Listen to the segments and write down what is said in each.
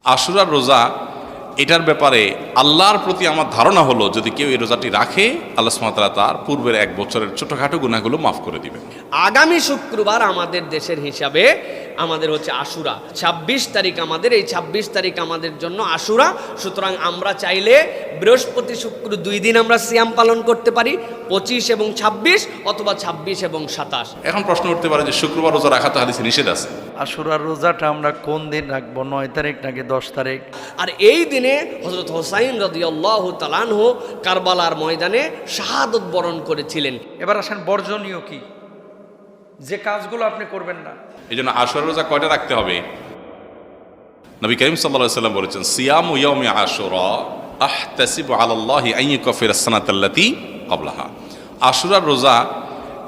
আশুরার রোজা এটার ব্যাপারে আল্লাহর প্রতি আমার ধারণা হলো যদি কেউ এই রোজাটি রাখে আল্লাহ সুবহানাহু ওয়া তাআলা তার পূর্বের এক বছরের ছোটখাটো গুনাহগুলো মাফ করে দিবেন। আগামী শুক্রবার আমাদের দেশের হিসাবে আমাদের হচ্ছে আশুরা, ২৬ তারিখ আমাদের, এই ২৬ তারিখ আমাদের জন্য আশুরা। সুতরাং আমরা চাইলে বৃহস্পতি শুক্র ২ দিন আমরা সিয়াম পালন করতে পারি, ২৫ এবং ২৬ অথবা ২৬ এবং ২৭। এখন প্রশ্ন উঠতে পারে যে শুক্রবার রোজা রাখা তো হাদিসে নিষেধ আছে। আশুরার রোজাটা আমরা কোন দিন রাখবো, ৯ তারিখ নাকি ১০ তারিখ? আর এই দিনে হযরত হোসাইন রাদিয়াল্লাহু তাআলা আনহু কারবালার ময়দানে শাহাদত বরণ করেছিলেন। এবার আসেন বর্জনীয় কি, যে কাজগুলো আপনি করবেন না। এই জন্য আশুরার রোজা কয়টা রাখতে হবে? নবী করিম সাল্লাল্লাহু আলাইহি ওয়াসাল্লাম বলেছেন, সিয়ামু ইয়াউমি আশুরা আহতাসিবু আলাল্লাহি আন ইউকাফিরা আস-সানাতাল্লাতী ক্বাবলাহা। আশুরার রোজা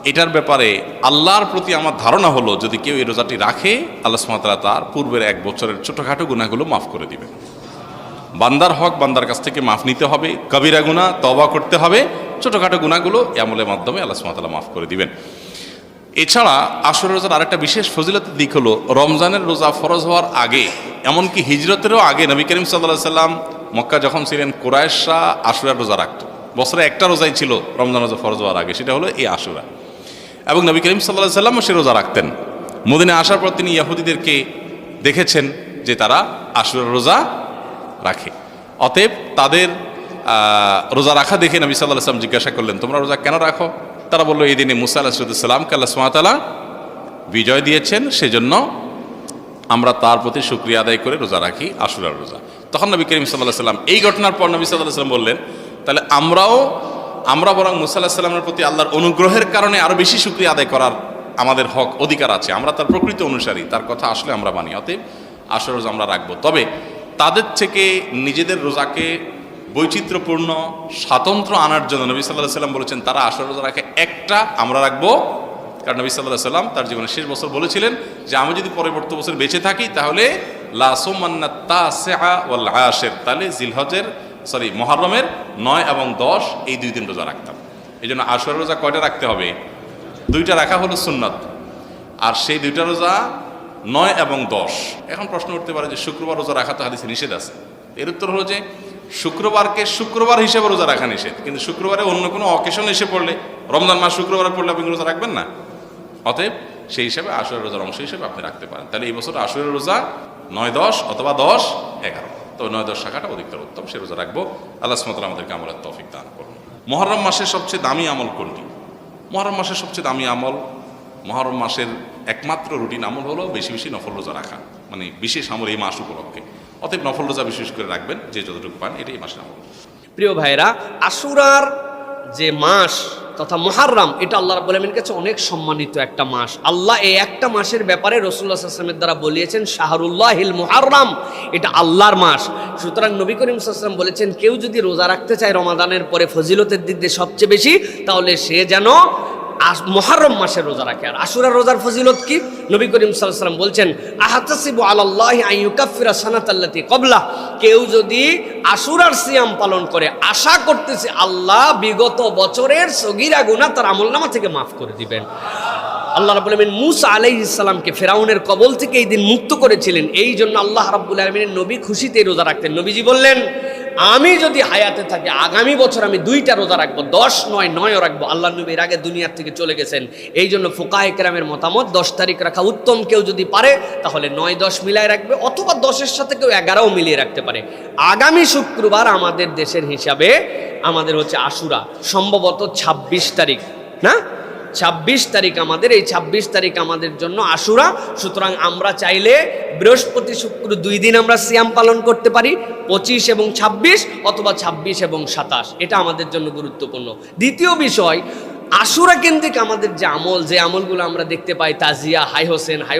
এটার ব্যাপারে আল্লাহর প্রতি আমার ধারণা হলো যদি কেউ এই রোজাটি রাখে আল্লাহ সুবহানাহু ওয়া তাআলা তার পূর্বের এক বছরের ছোটখাটো গুনাহগুলো মাফ করে দিবেন। বান্দার হক বান্দার কাছ থেকে মাফ নিতে হবে, কবিরা গুনাহ তওবা করতে হবে, ছোটখাটো গুনাহগুলো এই আমলের মাধ্যমে আল্লাহ সুবহানাহু ওয়া তাআলা মাফ করে দিবেন। এছাড়া আশুরার রোজার আরেকটা বিশেষ ফজিলতের দিক হলো রমজানের রোজা ফরজ হওয়ার আগে, এমনকি হিজরতেরও আগে নবী করিম সাল্লাল্লাহু আলাইহি সাল্লাম মক্কা যখন ছিলেন কুরাইশরা আশুরার রোজা রাখত। বছরে একটা রোজাই ছিল রমজান রোজা ফরজ হওয়ার আগে, সেটা হলো এই আশুরা। এবং নবী করিম সাল্লাল্লাহু আলাইহি সাল্লামও সে রোজা রাখতেন। মদিনায় আসার পর তিনি ইহুদিদেরকে দেখেছেন যে তারা আশুরার রোজা রাখে। অতএব তাদের রোজা রাখা দেখে নবী সাল্লাল্লাহু আলাইহি সাল্লাম জিজ্ঞাসা করলেন, তোমরা রোজা কেন রাখো? তারা বললো, এই দিনে মুসা আলাইহিস সালামকে আল্লাহ সুবহানাহু ওয়া তাআলা বিজয় দিয়েছেন, সেজন্য আমরা তার প্রতি শুকরিয়া আদায় করে রোজা রাখি আশুরার রোজা। তখন নবী করিম সাল্লাল্লাহু আলাইহি সাল্লাম এই ঘটনার পর নবী সাল্লাল্লাহু আলাইহি সাল্লাম বললেন, তাহলে আমরা বরং মুসা আলাইহিস সালামের প্রতি আল্লাহর অনুগ্রহের কারণে আরো বেশি শুকরিয়া আদায় করার আমাদের হক অধিকার আছে, আমরা তার প্রকৃত অনুসারী, তার কথা আসলে আমরা মানি, অতএব আশুরার রোজা আমরা রাখবো। তবে তাদের থেকে নিজেদের রোজাকে বৈচিত্র্যপূর্ণ স্বাতন্ত্র আনার জন্য নবী সাল্লাল্লাহু আলাইহি সাল্লাম বলেছেন তারা আশুরা রোজা রাখে একটা, আমরা রাখবো। কারণ নবী সাল্লাল্লাহু আলাইহি সাল্লাম তার জীবনের শেষ বছর বলেছিলেন যে আমি যদি পরবর্তী বছর বেঁচে থাকি তাহলে লা সুমান্না তাসিআ ওয়াল আশির, তাহলে মুহররমের 9 এবং 10 এই 2 দিন রোজা রাখতাম। এই জন্য আশুরা রোজা কয়টা রাখতে হবে? 2টা রাখা হলো সুন্নাত, আর সেই 2টা রোজা 9 এবং 10। এখন প্রশ্ন উঠতে পারে যে শুক্রবার রোজা রাখা তো হাদিসে নিষেধ আছে। এর উত্তর হলো যে শুক্রবারকে শুক্রবার হিসেবে রোজা রাখা নিষেধ, কিন্তু শুক্রবারে অন্য কোনো অকেশন এসে পড়লে, রমজান মাস শুক্রবারে পড়লে আপনি রোজা রাখবেন না। অতএব সেই হিসাবে আশুরা রোজার অংশ হিসেবে আপনি রাখতে পারেন। তাহলে এই বছর আশুরা রোজা 9-10 অথবা 10-11, তো 9-10 শাখাটা অধিকতর উত্তম, সে রোজা রাখবো। আল্লাহ সুবহানাহু ওয়া তাআলা আমাদেরকে আমলের তৌফিক দান করুন। মুহররম মাসের সবচেয়ে দামি আমল কোনটি? মুহররম মাসের সবচেয়ে দামি আমল, মুহররম মাসের একমাত্র রুটিন আমল হলো বেশি বেশি নফল রোজা রাখা, মানে বিশেষ আমল এই মাস উপলক্ষে। অতএব নফল রোজা বিশেষ করে রাখবেন, যে যতটুকু পান, এটাই মাসের আমল। প্রিয় ভাইরা, আশুরার যে মাস তথা মুহররম, এটা আল্লাহ রাব্বুল আলামিনের কাছে অনেক সম্মানিত একটা মাস। আল্লাহ এই একটা মাসের ব্যাপারে রাসূলুল্লাহ সাল্লাল্লাহু আলাইহি ওয়াসাল্লামের দ্বারা বলিয়েছেন শাহরুল্লাহিল মুহররম, এটা আল্লাহর মাস। সুতরাং নবী করিম সাল্লাল্লাহু আলাইহি ওয়াসাল্লাম বলেছেন কেউ যদি রোজা রাখতে চায় রমাদানের পরে ফজিলতের দিক দিয়ে সবচেয়ে বেশি, তাহলে সে যেন মুহররম মাসের রোজা রাখে। আর আশুরার রোজার ফজিলত কি? নবী করিম সাল্লাল্লাহু আলাইহি ওয়াসাল্লাম বলছেন, আহতাসিবু আলাল্লাহি আন ইউকাফিরা সানাতাল্লাতী ক্বাবলা। কেউ যদি আশুরার সিয়াম পালন করে, আশা করতেছে আল্লাহ বিগত বছরের সগীরা গুনাহ তার আমলনামা থেকে মাফ করে দিবেন। আল্লাহ রাব্বুল আলামিন মুসা আলাইহিস সালামকে ফিরআউনের কবল থেকে এই দিন মুক্ত করেছিলেন, এই জন্য আল্লাহ রাব্বুল আলামিনের নবী খুশিতে রোজা রাখতেন। নবীজি বললেন, আমি যদি হায়াতে থাকি আগামী বছর আমি 2টা রোজা রাখবো, 10-9-9ও রাখবো। আল্লাহ নবী এর আগে দুনিয়ার থেকে চলে গেছেন, এই জন্য ফুকাহে কেরামের মতামত 10 তারিখ রাখা উত্তম। কেউ যদি পারে তাহলে 9-10 মিলায় রাখবে, অথবা 10-এর সাথে কেউ 11ও মিলিয়ে রাখতে পারে। আগামী শুক্রবার আমাদের দেশের হিসাবে আমাদের হচ্ছে আশুরা, সম্ভবত 26 তারিখ, না 26 তারিখ আমাদের, এই 26 তারিখ আমাদের জন্য আশুরা। সুতরাং আমরা চাইলে বৃহস্পতি শুক্র 2 দিন আমরা সিয়াম পালন করতে পারি, 25 এবং 26 অথবা 26 এবং 27, এটা আমাদের জন্য গুরুত্বপূর্ণ। দ্বিতীয় বিষয়, আশুরা কেন্দ্রিক আমাদের যে আমল, যে আমলগুলো আমরা দেখতে পাই, তাজিয়া, হাই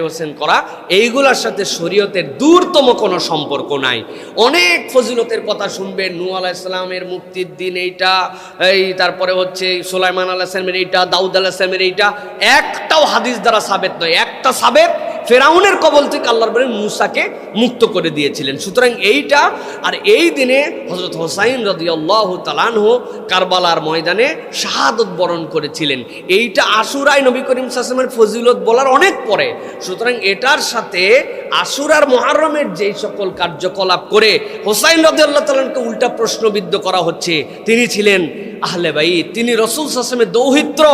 হোসেন করা, এইগুলোর সাথে শরীয়তের দূরতম কোনো সম্পর্ক নাই। অনেক ফজিলতের কথা শুনবেন, নূহ আলাইহিস সালামের মুক্তির দিন এইটা, তারপরে হচ্ছে সুলাইমান আলাইহিস সালামের এইটা, দাউদ আলাইহিস সালামের এইটা, একটাও হাদিস দ্বারা সাবেত নয়। একটা সাবেত ফেরাউনের কবল থেকে আল্লাহ রাব্বুল আলামিন মূসাকে মুক্ত করে দিয়েছিলেন। সুতরাং এইটা, আর এই দিনে হযরত হোসাইন রাদিয়াল্লাহু তাআলা আনহু কারবালার ময়দানে শাহাদত বরণ করেছিলেন। এইটা আশুরায় নবী করিম সাল্লাল্লাহু আলাইহি ওয়াসাল্লামের ফজিলত বলার অনেক পরে। সুতরাং এটার সাথে আশুরার মুহররমের যেই সকল কার্যকলাপ করে হোসাইন রাদিয়াল্লাহু তাআলা আনহুকে উল্টা প্রশ্নবিদ্ধ করা হচ্ছে, তিনি ছিলেন আহলে বাইত, তিনি রাসূল সাল্লাল্লাহু আলাইহি ওয়াসাল্লামের দৌহিত্র,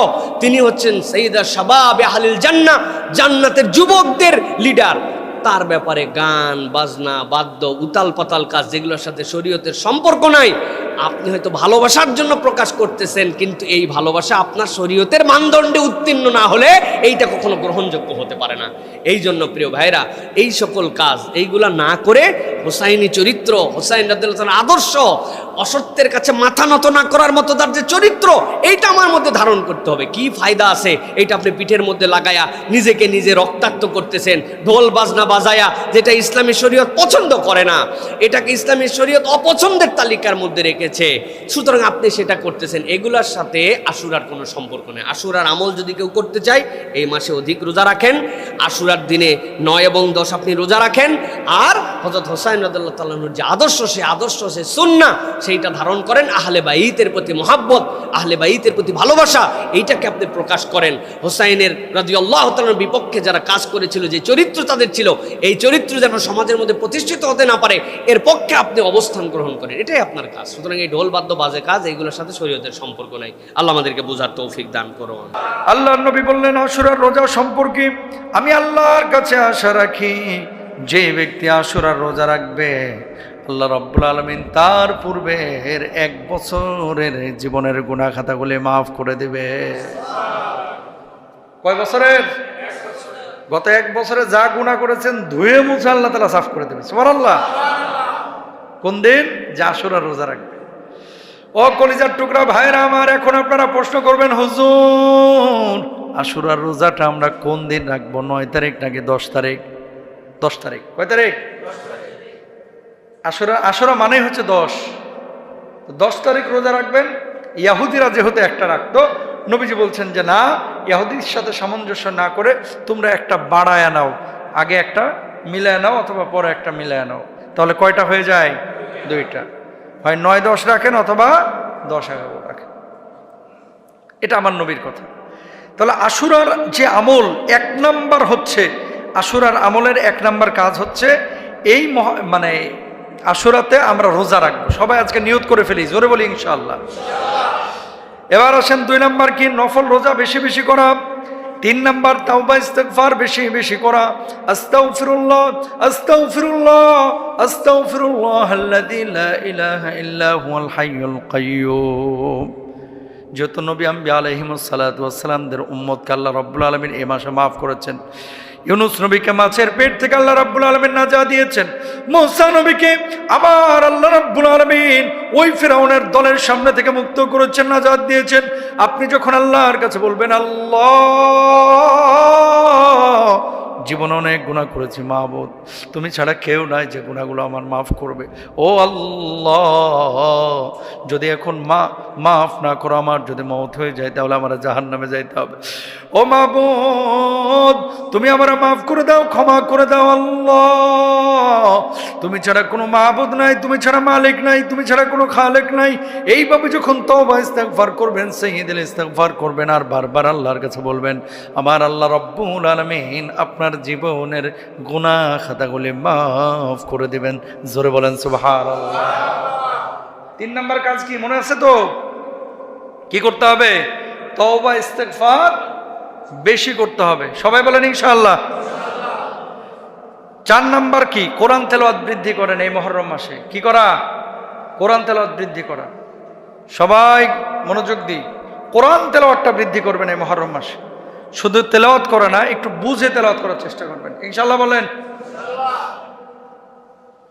তিনি হচ্ছেন সাইয়্যিদা শাবাব আহলিল জান্নাহ, জান্নাতের যুবকদের লিডার। তার ব্যাপারে গান বাজনা বাদ্য উতাল পাতাল কাজ যেগুলোর সাথে শরীয়তের সম্পর্ক নাই, আপনি হয়তো ভালোবাসার জন্য প্রকাশ করতেছেন, কিন্তু এই ভালোবাসা আপনার শরীয়তের মানদণ্ডে উত্তীর্ণ না হলে এইটা কখনো গ্রহণযোগ্য হতে পারে না। এই জন্য প্রিয় ভাইরা, এই সকল কাজ এইগুলা না করে হোসাইনি চরিত্র, হোসাইন রাদিয়াল্লাহু তাআলা আদর্শ, অসত্যের কাছে মাথা নত না করার মতো তার যে চরিত্র, এইটা আমার মধ্যে ধারণ করতে হবে। কি ফায়দা আছে এইটা আপনি পিঠের মধ্যে লাগায়া নিজেকে নিজে রক্তাক্ত করতেছেন, ঢোল বাজনা বাজায়া, যেটা ইসলামী শরীয়ত পছন্দ করে না, এটাকে ইসলামী শরীয়ত অপছন্দের তালিকার মধ্যে রেখেছে। সুতরাং আপনি সেটা করতেছেন। এগুলার সাথে আশুরার কোনো সম্পর্ক নেই। আশুরার আমল যদি কেউ করতে চায়, এই মাসে অধিক রোজা রাখেন, আশুরার দিনে 9 এবং 10 আপনি রোজা রাখেন, আর হযরত হোসাইন রাদিয়াল্লাহু তাআলা আনহুর যে আদর্শ, সে আদর্শ, সে সুন্নাহ, সেইটা ধারণ করেন। আহলে বাইতের প্রতি মহব্বত, আহলে বাইতের প্রতি ভালোবাসা, এইটাকে আপনি প্রকাশ করেন। হোসাইনের রাদিয়াল্লাহু তাআলার বিপক্ষে যারা কাজ করেছিল, যে চরিত্র তাদের ছিল, এই চরিত্র যেন সমাজের মধ্যে প্রতিষ্ঠিত হতে না পারে, এর পক্ষে আপনি অবস্থান গ্রহণ করেন, এটাই আপনার কাজ। সুতরাং এই ঢোল বাদ্য বাজে কাজ, এইগুলোর সাথে শরীয়তের সম্পর্ক নাই। আল্লাহ আমাদেরকে বোঝার তৌফিক দান করুন। আল্লাহর নবী বললেন, আশুরার রোজা সম্পর্কে আমি আল্লাহর কাছে আশা রাখি, যে ব্যক্তি আশুরার রোজা রাখবে, আল্লাহ রাব্বুল আলামিন তার পূর্বের 1 বছরের জীবনের গুনাহ খাতাগুলি মাফ করে দেবে। কয় বছরের? গত 1 বছরে যা গুনাহ করেছেন ধুয়ে মুছে আল্লাহ তাআলা সাফ করে দেবে। সুবহানাল্লাহ। কোন দিন? যে আশুরার রোজা রাখবে। ও কলিজার টুকরা ভাইরা আমার, এখন আপনারা প্রশ্ন করবেন, হুজুর আশুরার রোজাটা আমরা কোন দিন রাখবো? 9 তারিখ নাকি 10 তারিখ? 10 তারিখ। কয় তারিখ? আশুরা মানেই হচ্ছে 10। 10 তারিখ রোজা রাখবেন। ইহুদিরা যেহেতু একটা রাখতো, নবীজি বলছেন যে না, ইহুদির সাথে সামঞ্জস্য না করে তোমরা একটা বাড়ায় নাও, আগে একটা মিলায় নাও অথবা পরে একটা মিলায় নাও, তাহলে কয়টা হয়ে যায়? 2টা। হয় 9-10 রাখেন অথবা 10-11 রাখেন। এটা আমার নবীর কথা। তাহলে আশুরার যে আমল, 1 নাম্বার হচ্ছে, আশুরার আমলের 1 নাম্বার কাজ হচ্ছে এই মানে আশুরাতে আমরা রোজা রাখবো। সবাই আজকে নিয়ত করে ফেলি, জোরে বলি ইনশাআল্লাহ। এবার আসেন 2 নাম্বার কি? নফল রোজা বেশি বেশি করা। 3 নাম্বার তাওবা ইস্তিগফার বেশি বেশি করা। আস্তাগফিরুল্লাহ আস্তাগফিরুল্লাহ আস্তাগফিরুল্লাহ আল্লাযী লা ইলাহা ইল্লা হুয়াল হাইয়ুল কাইয়্যুম। যত নবী আম্বিয়া আলাইহিমুস সালাতু ওয়াস সালামদের উম্মতকে আল্লাহ রাব্বুল আলামিন এই মাসে মাফ করেছেন। ইউনুস নবীকে মাছের পেট থেকে আল্লাহ রাব্বুল আলামিন নাজাত দিয়েছেন। মূসা নবীকে আবার আল্লাহ রাব্বুল আলামিন ওই ফিরআউনের দলের সামনে থেকে মুক্ত করেছেন, নাজাত দিয়েছেন। আপনি যখন আল্লাহর কাছে বলবেন, আল্লাহ জীবনে অনেক গুনাহ করেছি মাহবুদ, তুমি ছাড়া কেউ নাই যে গুনাহগুলো আমার মাফ করবে। ও আল্লাহ, যদি এখন মাফ না করো, আমার যদি মওত হয়ে যায়, তাহলে আমার জাহান্নামে যাইতে হবে। ও মাহবুদ, তুমি আমার মাফ করে দাও, ক্ষমা করে দাও। আল্লাহ, তুমি ছাড়া কোনো মাহবুদ নাই, তুমি ছাড়া মালিক নাই, তুমি ছাড়া কোনো খালেক নাই। এইভাবে যখন তওবা ইস্তিগফার করবেন, সাইয়্যিদুল ইস্তিগফার করবেন, আর বারবার আল্লাহর কাছে বলবেন, আমার আল্লাহ রাব্বুল আলামিন আপনার জীবনের গুনাহ খাতাগুলি মাফ করে দিবেন। জোরে বলেন সুবহানাল্লাহ। 3 নাম্বার কাজ কি মনে আছে তো? কি করতে হবে? তওবা ইস্তিগফার বেশি করতে হবে। সবাই বলেন ইনশাআল্লাহ। 4 নাম্বার কি? কোরআন তেলাওয়াত বৃদ্ধি করেন এই মুহররম মাসে। কি করা? কোরআন তেলাওয়াত বৃদ্ধি করা। সবাই মনোযোগ দিই, কোরআন তেলাওয়াতটা বৃদ্ধি করবেন এই মুহররম মাসে। শুধু তেলাওয়াত করে না, একটু বুঝে তেলাওয়াত করার চেষ্টা করবেন ইনশাআল্লাহ। বলেন।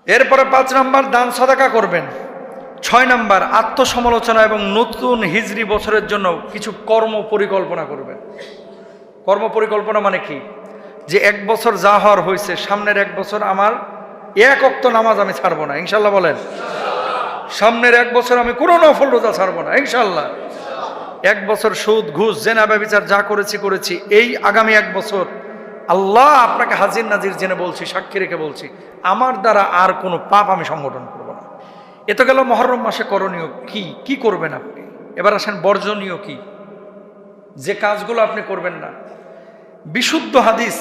এরপরে 5 নাম্বার দান সাদাকা করবেন। 6 নাম্বার আত্মসমালোচনা এবং নতুন হিজরি বছরের জন্য কিছু কর্ম পরিকল্পনা করবেন। কর্ম পরিকল্পনা মানে কি? যে 1 বছর যা হওয়ার হয়েছে, সামনের 1 বছর আমার 1 ওয়াক্ত নামাজ আমি ছাড়বো না ইনশাআল্লাহ। বলেন। সামনের 1 বছর আমি কোনো নফল রোজা ছাড়বো না ইনশাআল্লাহ। 1 বছর সুদ ঘুষ জেনা ব্যভিচার যা করেছি এই আগামী 1 বছর আল্লাহ আপনাকে হাজির নাজির জেনে বলছি, সাক্ষী রেখে বলছি, আমার দ্বারা আর কোনো পাপ আমি সংগঠন করব না। এ তো গেল মহরম মাসে করণীয়। কি করবেন আপনি? এবার আসেন বর্জনীয় কি, যে কাজগুলো আপনি করবেন না। বিশুদ্ধ হাদিস,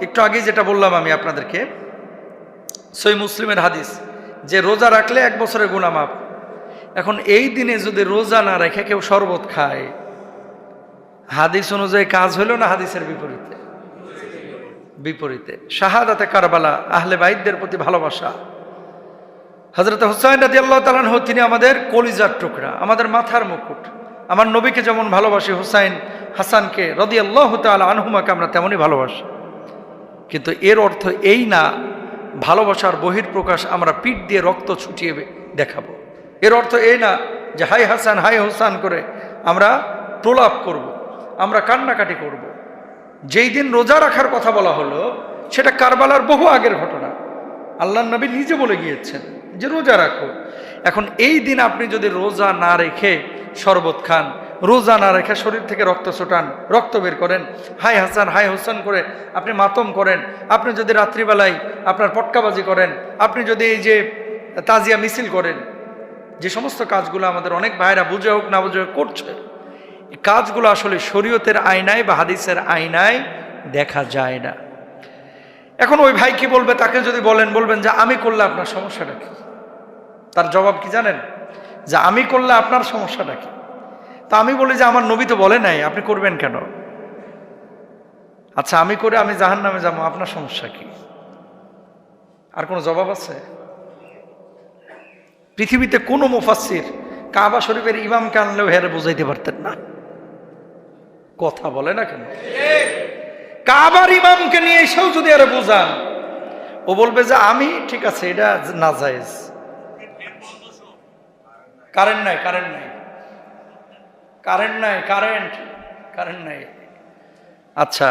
একটু আগে যেটা বললাম আমি আপনাদেরকে, সহিহ মুসলিমের হাদিস, যে রোজা রাখলে 1 বছরের গুনাহ মাফ। এখন এই দিনে যদি রোজা না রেখে কেউ শরবত খায়, হাদিস অনুযায়ী কাজ হলো না হাদিসের বিপরীতে? বিপরীতে। শাহাদাতে কারবালা, আহলে বাইতদের প্রতি ভালোবাসা। হযরত হুসাইন রাদিয়াল্লাহু তাআলা আনহু, তিনি আমাদের কলিজার টুকরা, আমাদের মাথার মুকুট। আমার নবীকে যেমন ভালোবাসি, হুসাইন হাসানকে রাদিয়াল্লাহু তাআলা আনহুমাকে আমরা তেমনই ভালোবাসি। কিন্তু এর অর্থ এই না ভালোবাসার বহির্প্রকাশ আমরা পিঠ দিয়ে রক্ত ছুটিয়ে দেখাবো। এর অর্থ এই না যে হাই হাসান হাই হুসান করে আমরা প্রলাপ করব, আমরা কান্নাকাটি করব। যেই দিন রোজা রাখার কথা বলা হলো সেটা কারবালার বহু আগের ঘটনা। আল্লাহর নবী নিজে বলে গিয়েছেন যে রোজা রাখো। এখন এই দিন আপনি যদি রোজা না রেখে শরবত খান, রোজা না রেখে শরীর থেকে রক্ত ছোটান, রক্ত বের করেন, হাই হাসান হাই হোসেন করে আপনি মাতম করেন, আপনি যদি রাত্রিবেলায় আপনার পটকাবাজি করেন, আপনি যদি এই যে তাজিয়া মিছিল করেন, যে সমস্ত কাজগুলো আমাদের অনেক ভাইরা বুঝে হোক না বুঝে হোক করছে, এই কাজগুলো আসলে শরীয়তের আয়নায় বা হাদিসের আয়নায় দেখা যায় না। এখন ওই ভাই কি বলবে? তাকে যদি বলবেন যে আমি করলে আপনার সমস্যাটা কি, তার জবাব কি জানেন? যে আমি করলে আপনার সমস্যাটা কি? তা আমি বলি যে আমার নবী তো বলে নাই, আপনি করবেন কেন? আচ্ছা আমি করে আমি জাহান্নামে যাবো, আপনার সমস্যা কি? আর কোনো জবাব আছে? পৃথিবীতে কোনো মুফাসসির কাবা শরীফের ইমামকে আনলেও হেরে বুঝাইতে পারতেন না। কথা বলে না কেন? কাবার ইমামকে নিয়ে এসেও যদি আরে বুঝান, ও বলবে যে আমি ঠিক আছে, এটা নাজায়েজ। কারেন্ট নাই। আচ্ছা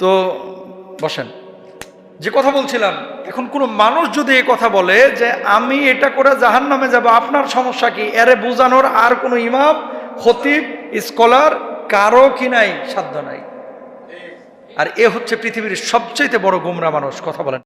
তো বসেন, যে কথা বলছিলাম, এখন কোনো মানুষ যদি এই কথা বলে যে আমি এটা করে জাহান্নামে যাব, আপনার সমস্যা কি, এরে বোঝানোর আর কোনো ইমাম, খতিব, স্কলার কারো কি নাই, সাধ্য নাই। আর এ হচ্ছে পৃথিবীর সবচেয়ে বড় গোমরা মানুষ। কথা বলেন।